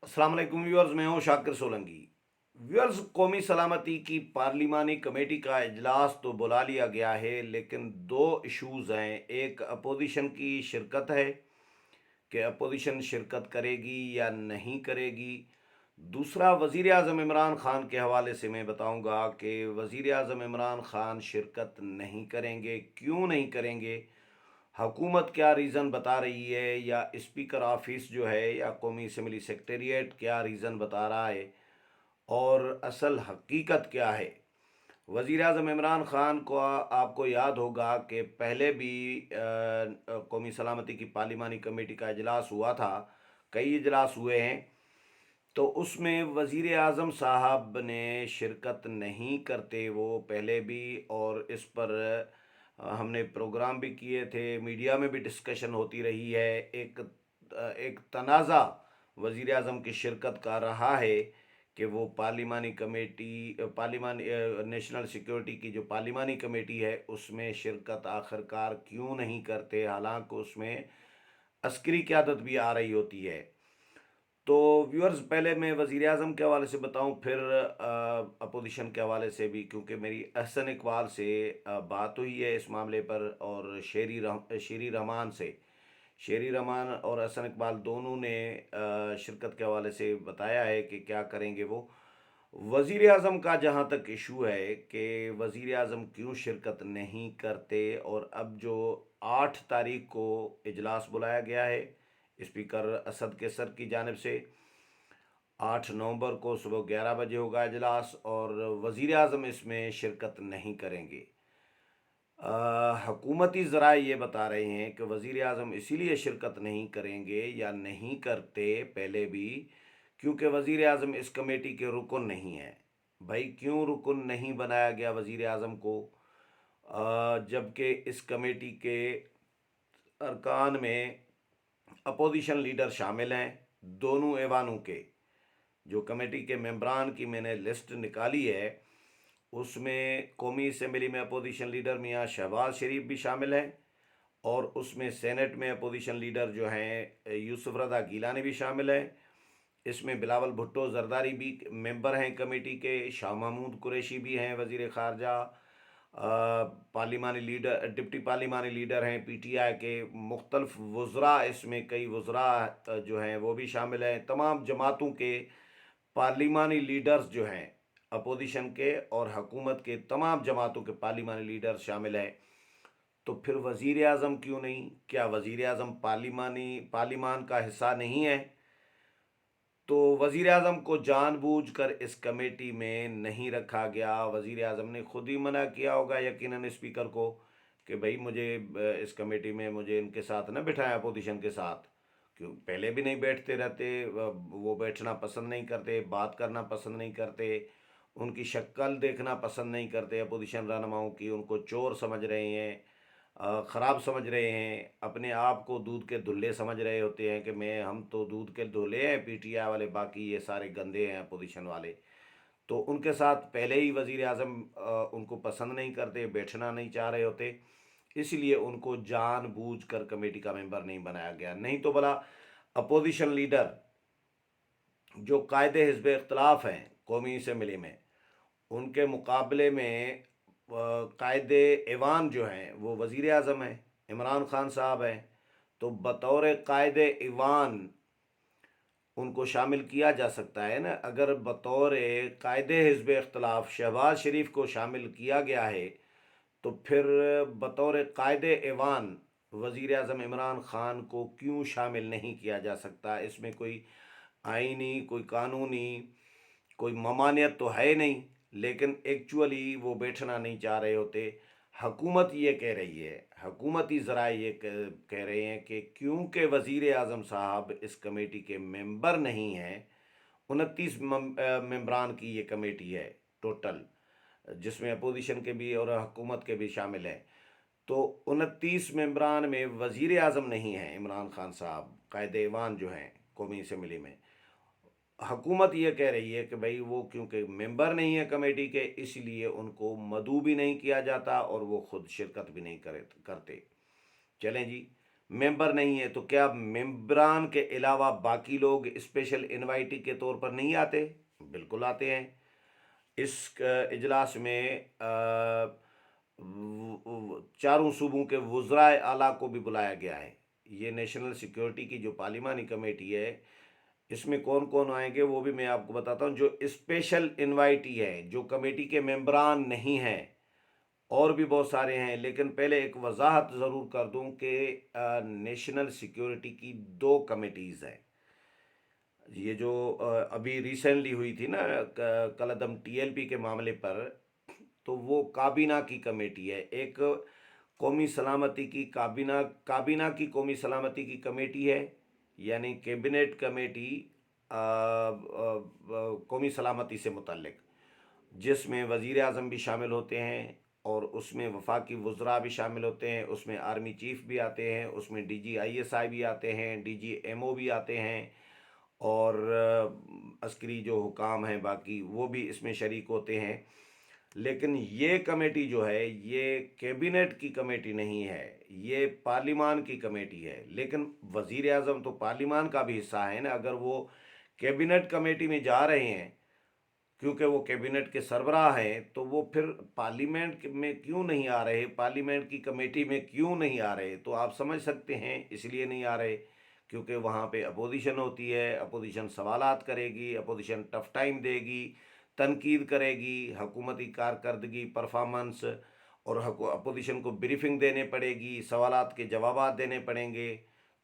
अस्सलाम वालेकुम व्यूअर्स, मैं हूं शाकिर सोलंकी। व्यूअर्स, कौमी सलामती की पार्लिमानी कमेटी का इजलास तो बुला लिया गया है, लेकिन दो इश्यूज़ हैं। एक अपोजिशन की शिरकत है कि अपोजिशन शिरकत करेगी या नहीं करेगी। दूसरा, वज़ीर आज़म इमरान ख़ान के हवाले से मैं बताऊंगा कि वज़ीर आज़म इमरान ख़ान शिरकत नहीं करेंगे। क्यों नहीं करेंगे, हुकूमत क्या रीज़न बता रही है, या स्पीकर ऑफिस जो है या कौमी असम्बली सेक्रेटेरिएट क्या रीज़न बता रहा है, और असल हकीकत क्या है। वज़ीर आज़म इमरान ख़ान को आपको याद होगा कि पहले भी कौमी सलामती की पार्लिमानी कमेटी का इजलास हुआ था, कई इजलास हुए हैं। तो उसमें वज़ीर आज़म साहब ने शिरकत नहीं करते वो पहले भी, और इस पर हमने प्रोग्राम भी किए थे, मीडिया में भी डिस्कशन होती रही है। एक तनाज़ा वज़ीर आज़म की शिरकत का रहा है कि वो पार्लिमानी कमेटी पार्लिमानी नेशनल सिक्योरिटी की जो पार्लिमानी कमेटी है उसमें शिरकत आखिरकार क्यों नहीं करते, हालांकि उसमें अस्करी क़यादत भी आ रही होती है। तो व्यूअर्स, पहले मैं वज़ीर आज़म के हवाले से बताऊं, फिर अपोजिशन के हवाले से भी, क्योंकि मेरी अहसन इकबाल से बात हुई है इस मामले पर, और शेरी रहमान से। शेरी रहमान और अहसन इकबाल दोनों ने शिरकत के हवाले से बताया है कि क्या करेंगे वो। वज़ीर आज़म का जहाँ तक इशू है कि वज़ीर आज़म क्यों शिरकत नहीं करते, और अब जो 8 तारीख को इजलास बुलाया गया है स्पीकर असद केसर की जानिब से, 8 नवंबर को सुबह 11 बजे होगा इजलास, और वज़ीर आज़म इसमें शिरकत नहीं करेंगे। हुकूमती ज़राए ये बता रहे हैं कि वज़ीर आज़म इसीलिए शिरकत नहीं करेंगे या नहीं करते पहले भी, क्योंकि वज़ीर आज़म इस कमेटी के रुकन नहीं है। भाई, क्यों रुकन नहीं बनाया गया वज़ीर आज़म को, जबकि इस कमेटी के अरकान में अपोजिशन लीडर शामिल हैं, दोनों ऐवानों के। जो कमेटी के मेंबरान की मैंने लिस्ट निकाली है, उसमें कौमी असम्बली में अपोजिशन लीडर मियाँ शहबाज शरीफ भी शामिल हैं, और उसमें सेनेट में अपोजिशन लीडर जो हैं यूसुफ रज़ा गीलानी भी शामिल हैं। इसमें बिलावल भुट्टो जरदारी भी मेंबर हैं कमेटी के, शाह महमूद कुरैशी भी हैं वज़ीर ख़ारजा, पार्लिमानी लीडर डिप्टी पार्लिमानी लीडर हैं पीटीआई के, मुख्तलिफ वज़रा, इसमें कई वज़रा जो हैं वो भी शामिल हैं। तमाम जमातों के पार्लिमानी लीडर्स जो हैं अपोजिशन के, और हुकूमत के तमाम जमातों के पार्लिमानी लीडर शामिल हैं। तो फिर वज़ीर आज़म क्यों नहीं? क्या वज़ीर आज़म पार्लिमान का हिस्सा नहीं है? तो वज़ीर आज़म को जानबूझकर इस कमेटी में नहीं रखा गया। वज़ीर आज़म ने खुद ही मना किया होगा यकीनन स्पीकर को कि भाई मुझे इस कमेटी में मुझे इनके साथ न बिठाएं, अपोजिशन के साथ। क्यों पहले भी नहीं बैठते रहते, वो बैठना पसंद नहीं करते, बात करना पसंद नहीं करते, उनकी शक्ल देखना पसंद नहीं करते अपोजिशन रहनुमाओं की, उनको चोर समझ रहे हैं, ख़राब समझ रहे हैं, अपने आप को दूध के धुल्ले समझ रहे होते हैं कि मैं हम तो दूध के धुल्ले हैं पीटीआई वाले, बाकी ये सारे गंदे हैं अपोजिशन वाले। तो उनके साथ पहले ही वज़ीर आज़म उनको पसंद नहीं करते, बैठना नहीं चाह रहे होते, इसलिए उनको जानबूझकर कमेटी का मेंबर नहीं बनाया गया। नहीं तो भला अपोजिशन लीडर जो कायदे हिज़्ब इख्तलाफ हैं कौमी असम्बली में, उनके मुकाबले में कायदे ऐवान जो हैं वो वज़ीर आज़म हैं, इमरान ख़ान साहब हैं। तो बतौर कायदे ऐवान उनको शामिल किया जा सकता है ना। अगर बतौर कायदे हिज़्ब इख्तलाफ शहबाज शरीफ को शामिल किया गया है, तो फिर बतौर कायदे ऐवान वज़ीर आज़म इमरान ख़ान को क्यों शामिल नहीं किया जा सकता? इसमें कोई आइनी, कोई कानूनी, कोई ममानियत तो है नहीं, लेकिन एक्चुअली वो बैठना नहीं चाह रहे होते। हुकूमत ये कह रही है, हुकूमती ज़राए ये कह रहे हैं कि क्योंकि वज़ीर आज़म साहब इस कमेटी के मेंबर नहीं हैं, 29 मेंबरान की ये कमेटी है टोटल, जिसमें अपोजिशन के भी और हुकूमत के भी शामिल हैं। तो 29 मेंबरान में वज़ीर आज़म नहीं हैं इमरान ख़ान साहब, कायदे ऐवान जो हैं कौमी असम्बली में। हुकूमत ये कह रही है कि भाई वो क्योंकि मेंबर नहीं है कमेटी के, इसलिए उनको मदऊ भी नहीं किया जाता और वो खुद शिरकत भी नहीं करते। चलें जी, मेंबर नहीं है, तो क्या मेंबरान के अलावा बाकी लोग स्पेशल इनवाइटी के तौर पर नहीं आते? बिल्कुल आते हैं। इस इजलास में चारों सूबों के वज़राए आला को भी बुलाया गया है। ये नेशनल सिक्योरिटी की जो पार्लिमानी कमेटी है, इसमें कौन कौन आएंगे वो भी मैं आपको बताता हूँ। जो स्पेशल इनवाइटी है, जो कमेटी के मेंबरान नहीं हैं, और भी बहुत सारे हैं, लेकिन पहले एक वजाहत ज़रूर कर दूं कि नेशनल सिक्योरिटी की दो कमेटीज़ हैं। ये जो अभी रिसेंटली हुई थी ना कलदम टीएलपी के मामले पर, तो वो काबीना की कमेटी है। एक कौमी सलामती की काबीना की कौमी सलामती की कमेटी है, यानी कैबिनेट कमेटी कौमी सलामती से मुतल्लिक, जिसमें वज़ीर आज़म भी शामिल होते हैं और उसमें वफाकी वज़रा भी शामिल होते हैं, उसमें आर्मी चीफ़ भी आते हैं, उसमें DGISI भी आते हैं, DGMO भी आते हैं, और अस्करी जो हुकाम हैं बाकी वो भी इसमें शरीक होते हैं। लेकिन ये कमेटी जो है, ये कैबिनेट की कमेटी नहीं है, ये पार्लिमान की कमेटी है। लेकिन वज़ीर आज़म तो पार्लिमान का भी हिस्सा है ना। अगर वो कैबिनेट कमेटी में जा रहे हैं, क्योंकि वो कैबिनेट के सरबराह हैं, तो वो फिर पार्लियामेंट में क्यों नहीं आ रहे, पार्लियामेंट की कमेटी में क्यों नहीं आ रहे? तो आप समझ सकते हैं इसलिए नहीं आ रहे क्योंकि वहाँ पे अपोजिशन होती है, अपोजिशन सवालात करेगी, अपोजिशन टफ टाइम देगी, तनकीद करेगी, हुकूमती कारकर्दगी परफॉर्मेंस, और अपोजिशन को ब्रीफिंग देने पड़ेगी, सवालात के जवाबात देने पड़ेंगे।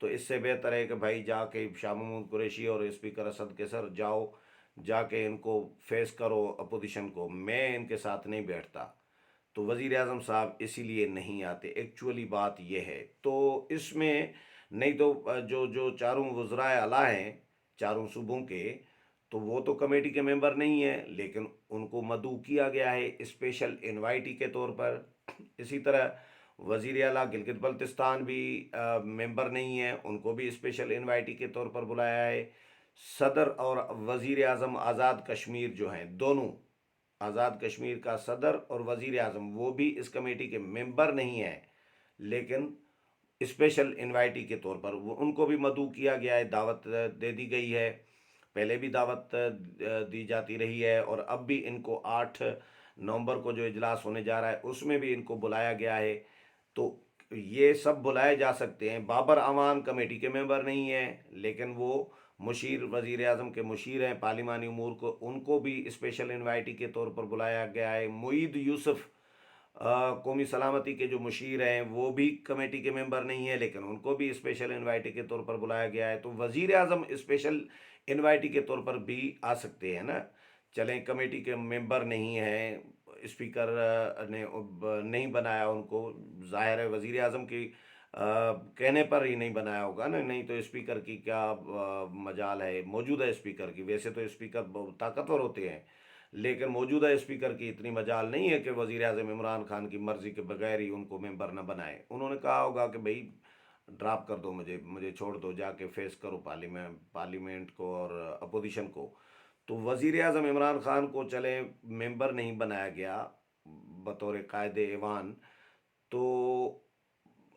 तो इससे बेहतर है कि भाई जाके शाह महमूद कुरैशी और स्पीकर असद के सर जाओ, जाके इनको फेस करो अपोजिशन को, मैं इनके साथ नहीं बैठता। तो वज़ीर आज़म साहब इसीलिए नहीं आते, एक्चुअली बात यह है। तो इसमें नहीं तो जो जो चारों वज़राए आला हैं चारों सूबों के, तो वो तो कमेटी के मेंबर नहीं है, लेकिन उनको मदऊ किया गया है स्पेशल इनवाइटी के तौर पर। इसी तरह वज़ीर आला गिलगित बल्तिस्तान भी मेंबर नहीं है, उनको भी स्पेशल इनवाइटी के तौर पर बुलाया है। सदर और वज़ीर आज़म आज़ाद कश्मीर जो हैं दोनों, आज़ाद कश्मीर का सदर और वज़ीर आज़म, वो भी इस कमेटी के मेंबर नहीं हैं, लेकिन स्पेशल इनवाइटी के तौर पर वो उनको भी मदऊ किया गया है, दावत दे दी गई है। पहले भी दावत दी जाती रही है, और अब भी इनको 8 नवंबर को जो इजलास होने जा रहा है उसमें भी इनको बुलाया गया है। तो ये सब बुलाए जा सकते हैं। बाबर अवान कमेटी के मेंबर नहीं है, लेकिन वो मुशीर, वज़ीर आज़म के मुशीर हैं पार्लिमानी उमूर को, उनको भी स्पेशल इनवाइटी के तौर पर बुलाया गया है। मुईद यूसुफ कौमी सलामती के जो मुशीर हैं वो भी कमेटी के मेंबर नहीं है, लेकिन उनको भी स्पेशल इनवाइटी के तौर पर बुलाया गया है। तो वज़ीर आज़म स्पेशल इनवाइटी के तौर पर भी आ सकते हैं ना। चलें, कमेटी के मेंबर नहीं हैं, स्पीकर ने नहीं बनाया उनको, ज़ाहिर है वज़ीर आज़म की कहने पर ही नहीं बनाया होगा ना, नहीं तो स्पीकर की क्या मजाल है, मौजूदा स्पीकर की। वैसे तो स्पीकर बहुत ताकतवर होते हैं, लेकिन मौजूदा स्पीकर की इतनी मजाल नहीं है कि वज़ीर आज़म इमरान खान की मर्ज़ी के बगैर ही उनको मेंबर न बनाए। उन्होंने कहा होगा कि भाई ड्रॉप कर दो, मुझे मुझे छोड़ दो, जाके फेस करो पार्लियामेंट को और अपोजिशन को। तो वज़ीर आज़म इमरान खान को चले मेंबर नहीं बनाया गया बतौर कायदे ऐवान, तो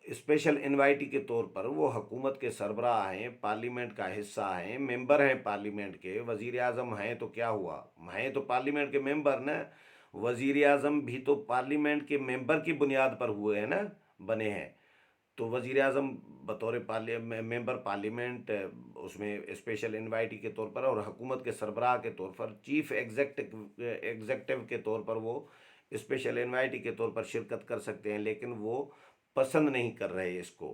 स्पेशल इनवाइटी के तौर पर वो हुकूमत के सरबराह हैं, पार्लियामेंट का हिस्सा हैं, मेंबर हैं पार्लियामेंट के। वज़ीर आज़म हैं तो क्या हुआ, हैं तो पार्लियामेंट के मेंबर ना। वज़ीर आज़म भी तो पार्लियामेंट के मेंबर की बुनियाद पर हुए हैं ना, बने हैं। तो वज़ीर आज़म बतौर मेंबर पार्लियामेंट उसमें स्पेशल इनवाइटी के तौर पर, और हुकूमत के सरबराह के तौर पर, चीफ एग्जेक्टिव के तौर पर वो स्पेशल इनवाइटी के तौर पर शिरकत कर सकते हैं, लेकिन वो पसंद नहीं कर रहे इसको।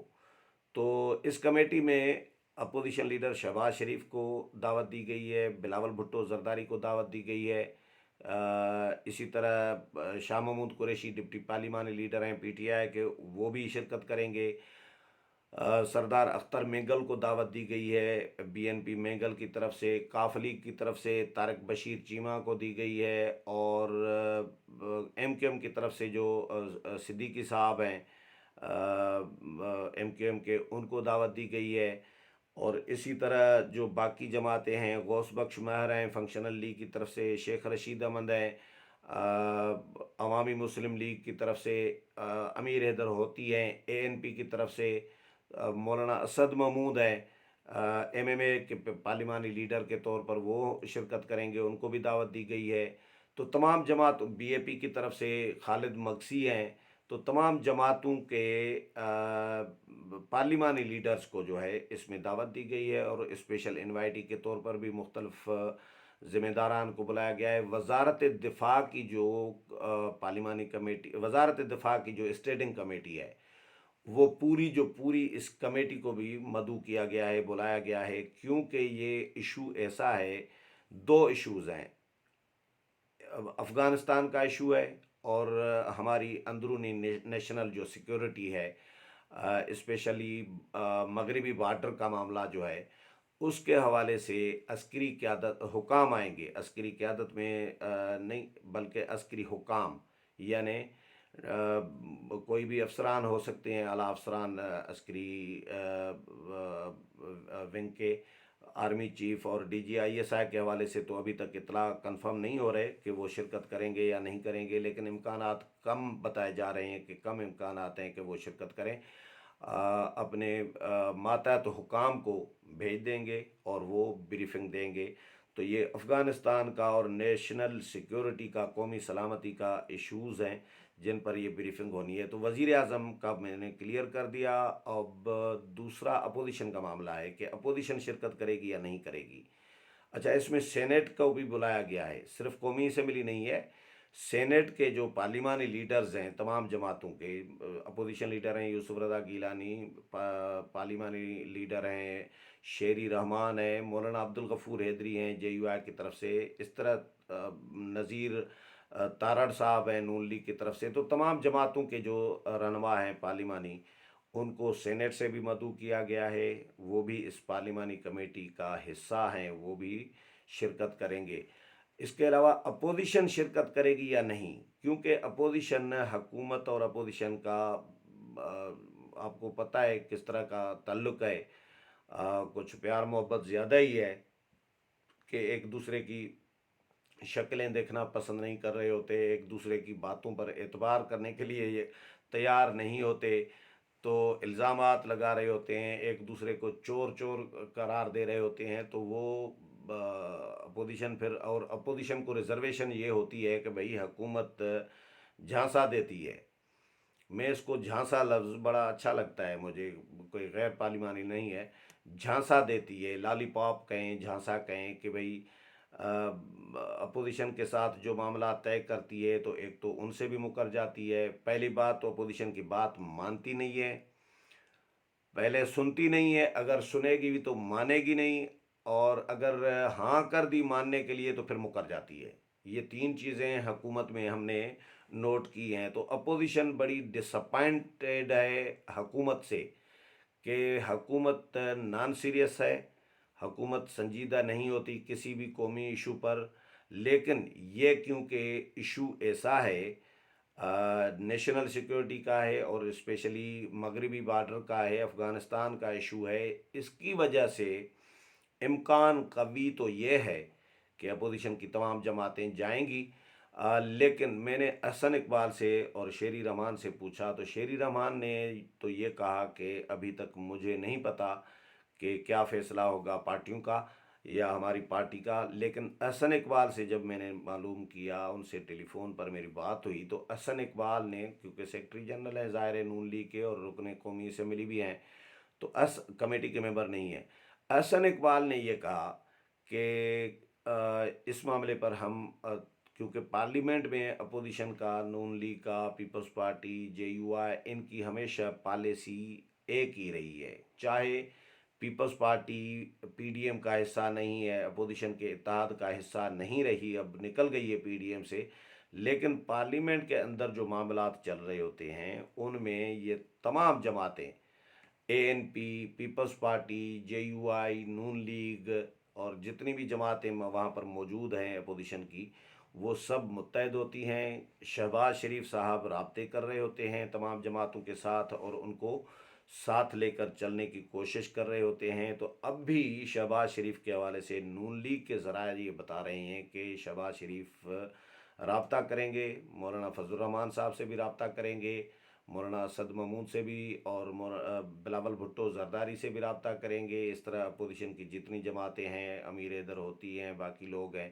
तो इस कमेटी में अपोजिशन लीडर शहबाज शरीफ को दावत दी गई है, बिलावल भुट्टो जरदारी को दावत दी गई है, इसी तरह शाह महमूद कुरैशी डिप्टी पार्लिमानी लीडर हैं PTI के, वो भी शिरकत करेंगे। सरदार अख्तर मेंगल को दावत दी गई है BNP मेंगल की तरफ से, काफ लीग की तरफ से तारिक बशीर चीमा को दी गई है, और MQM की तरफ से जो सिद्दीकी साहब हैं MQM के, उनको दावत दी गई है। और इसी तरह जो बाकी जमातें हैं, गौस बख्श महर हैं फंक्शनल लीग की तरफ से, शेख रशीद अहमद हैं अवामी मुस्लिम लीग की तरफ से, अमीर हैदर होती हैं ANP की तरफ से, मौलाना असद महमूद हैं MMA के पार्लिमानी लीडर के तौर पर, वो शिरकत करेंगे, उनको भी दावत दी गई है। तो तमाम जमात BAP की तरफ से खालिद मगसी हैं, तो तमाम जमातों के पार्लिमानी लीडर्स को जो है इसमें दावत दी गई है, और स्पेशल इनवाइटी के तौर पर भी मुख्तलिफ ज़िम्मेदारान को बुलाया गया है। वजारत दिफा की जो पार्लिमानी कमेटी, वजारत दिफा की जो स्टैंडिंग कमेटी है, वो पूरी इस कमेटी को भी मदऊ किया गया है, बुलाया गया है, क्योंकि ये इशू ऐसा है, दो इश्यूज़ हैं। अफ़गानिस्तान का इशू है, और हमारी अंदरूनी नेशनल जो सिक्योरिटी है, स्पेशली मगरबी बॉर्डर का मामला जो है, उसके हवाले से अस्करी क़यादत हुकाम आएंगे। अस्करी क़यादत में नहीं, बल्कि अस्करी हुकाम, यानी कोई भी अफसरान हो सकते हैं, आला अफसरान अस्करी विंग के, आर्मी चीफ और DGISI के हवाले से तो अभी तक इतला कंफर्म नहीं हो रहे कि वो शिरकत करेंगे या नहीं करेंगे, लेकिन इम्कानात कम बताए जा रहे हैं कि कम इम्कानात हैं कि वो शिरकत करें। अपने मातहत हुकाम को भेज देंगे और वो ब्रीफिंग देंगे। तो ये अफ़गानिस्तान का और नेशनल सिक्योरिटी का, कौमी सलामती का इश्यूज़ हैं जिन पर ये ब्रीफिंग होनी है। तो वज़ीर आज़म का मैंने क्लियर कर दिया। अब दूसरा अपोजिशन का मामला है कि अपोजिशन शिरकत करेगी या नहीं करेगी। अच्छा, इसमें सेनेट को भी बुलाया गया है, सिर्फ कौमी असम्बली नहीं है, सेनेट के जो पार्लिमानी लीडर्स हैं तमाम जमातों के, अपोजिशन लीडर हैं यूसुफ रज़ा गीलानी, पार्लिमानी लीडर हैं शेरी रहमान है, मौलाना अब्दुल गफूर हैदरी हैं JUI की तरफ से, इस तरह नज़ीर तारड़ साहब हैं नून लीग की तरफ से। तो तमाम जमातों के जो रहनुमा हैं पार्लिमानी, उनको सेनेट से भी मदऊ किया गया है, वो भी इस पार्लिमानी कमेटी का हिस्सा हैं, वो भी शिरकत करेंगे। इसके अलावा अपोजिशन शिरकत करेगी या नहीं, क्योंकि अपोजिशन हकूमत और अपोजिशन का आपको पता है किस तरह का ताल्लुक़ है। कुछ प्यार मोहब्बत ज़्यादा ही है कि एक दूसरे की शक्लें देखना पसंद नहीं कर रहे होते, एक दूसरे की बातों पर एतबार करने के लिए ये तैयार नहीं होते, तो इल्ज़ामात लगा रहे होते हैं, एक दूसरे को चोर चोर करार दे रहे होते हैं। तो वो अपोजिशन फिर, और अपोजिशन को रिजर्वेशन ये होती है कि भाई हुकूमत झांसा देती है। मैं इसको झांसा लफ्ज़ बड़ा अच्छा लगता है मुझे, कोई गैर पार्लिमानी नहीं है। झांसा देती है, लॉलीपॉप कहें, झांसा कहें, कि भाई अपोजिशन के साथ जो मामला तय करती है, तो एक तो उनसे भी मुकर जाती है। पहली बात तो अपोजिशन की बात मानती नहीं है, पहले सुनती नहीं है, अगर सुनेगी भी तो मानेगी नहीं, और अगर हाँ कर दी मानने के लिए तो फिर मुकर जाती है। ये तीन चीज़ें हुकूमत में हमने नोट की हैं। तो अपोजिशन बड़ी डिसअपॉइंटेड है हुकूमत से कि हुकूमत नॉन सीरियस है, हुकूमत संजीदा नहीं होती किसी भी कौमी इशू पर। लेकिन ये क्योंकि इशू ऐसा है, नेशनल सिक्योरिटी का है, और स्पेशली मगरबी बॉर्डर का है, अफ़गानिस्तान का इशू है, इसकी वजह से इम्कान कवी तो ये है कि अपोजिशन की तमाम जमातें जाएंगी। लेकिन मैंने अहसन इकबाल से और शेरी रहमान से पूछा, तो शेरी रहमान ने तो ये कहा कि अभी तक मुझे नहीं पता कि क्या फ़ैसला होगा पार्टियों का या हमारी पार्टी का। लेकिन अहसन इकबाल से जब मैंने मालूम किया, उनसे टेलीफोन पर मेरी बात हुई, तो अहसन इकबाल ने, क्योंकि सेक्रेटरी जनरल है ज़ाहिर नून लीग के और रुकने कौमी असम्बली भी हैं, तो कमेटी के मेंबर नहीं है, अहसन इकबाल ने ये कहा कि इस मामले पर हम क्योंकि पार्लियामेंट में अपोजिशन का, नून लीग का, पीपल्स पार्टी, JUI, इनकी हमेशा पॉलिसी एक ही रही है। चाहे पीपल्स पार्टी PDM का हिस्सा नहीं है, अपोजिशन के इत्तेहाद का हिस्सा नहीं रही, अब निकल गई है PDM से, लेकिन पार्लियामेंट के अंदर जो मामलात चल रहे होते हैं उनमें ये तमाम जमातें, ANP, पीपल्स पार्टी, JUI, नून लीग, और जितनी भी जमातें वहाँ पर मौजूद हैं अपोजिशन की, वो सब मुत्तहद होती हैं। शहबाज शरीफ साहब राब्ते कर रहे होते हैं तमाम जमातों के साथ, और उनको साथ लेकर चलने की कोशिश कर रहे होते हैं। तो अब भी शहबाज शरीफ के हवाले से नून लीग के ज़राए ये बता रहे हैं कि शहबाज शरीफ राब्ता करेंगे, मौलाना फजलुर रहमान साहब से भी राब्ता करेंगे, مولانا اسد محمود سے بھی اور بلاول بھٹو زرداری سے بھی رابطہ کریں گے. اس طرح اپوزیشن کی جتنی جماعتیں ہیں، امیر ادھر ہوتی ہیں، باقی لوگ ہیں،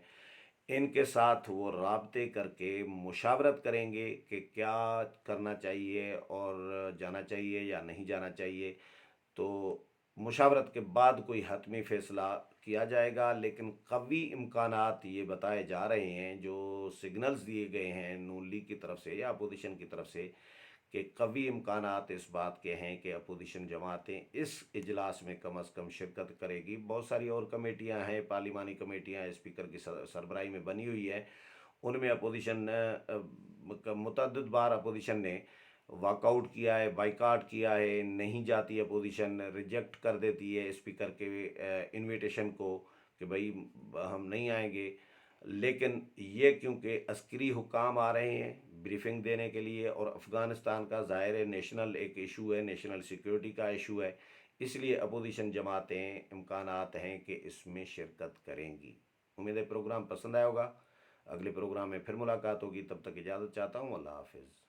ان کے ساتھ وہ رابطے کر کے مشاورت کریں گے کہ کیا کرنا چاہیے اور جانا چاہیے یا نہیں جانا چاہیے. تو مشاورت کے بعد کوئی حتمی فیصلہ کیا جائے گا. لیکن قوی امکانات یہ بتائے جا رہے ہیں، جو سگنلز دیے گئے ہیں نون لیگ کی طرف سے یا اپوزیشن کی طرف سے، کہ قوی امکانات اس بات کے ہیں کہ اپوزیشن جماعتیں اس اجلاس میں کم از کم شرکت کرے گی. بہت ساری اور کمیٹیاں ہیں، پارلیمانی کمیٹیاں اسپیکر کی سربراہی میں بنی ہوئی ہے. ان میں اپوزیشن متعدد بار اپوزیشن نے واک آؤٹ کیا ہے، بائیکاٹ کیا ہے. نہیں جاتی اپوزیشن، ریجیکٹ کر دیتی ہے اسپیکر کے انویٹیشن کو کہ بھائی ہم نہیں آئیں گے. لیکن یہ کیونکہ عسکری حکام آ رہے ہیں بریفنگ دینے کے لیے، اور افغانستان کا ظاہر ہے نیشنل ایک ایشو ہے، نیشنل سیکیورٹی کا ایشو ہے، اس لیے اپوزیشن جماعتیں امکانات ہیں کہ اس میں شرکت کریں گی. امید ہے پروگرام پسند آیا ہوگا. اگلے پروگرام میں پھر ملاقات ہوگی. تب تک اجازت چاہتا ہوں. اللہ حافظ.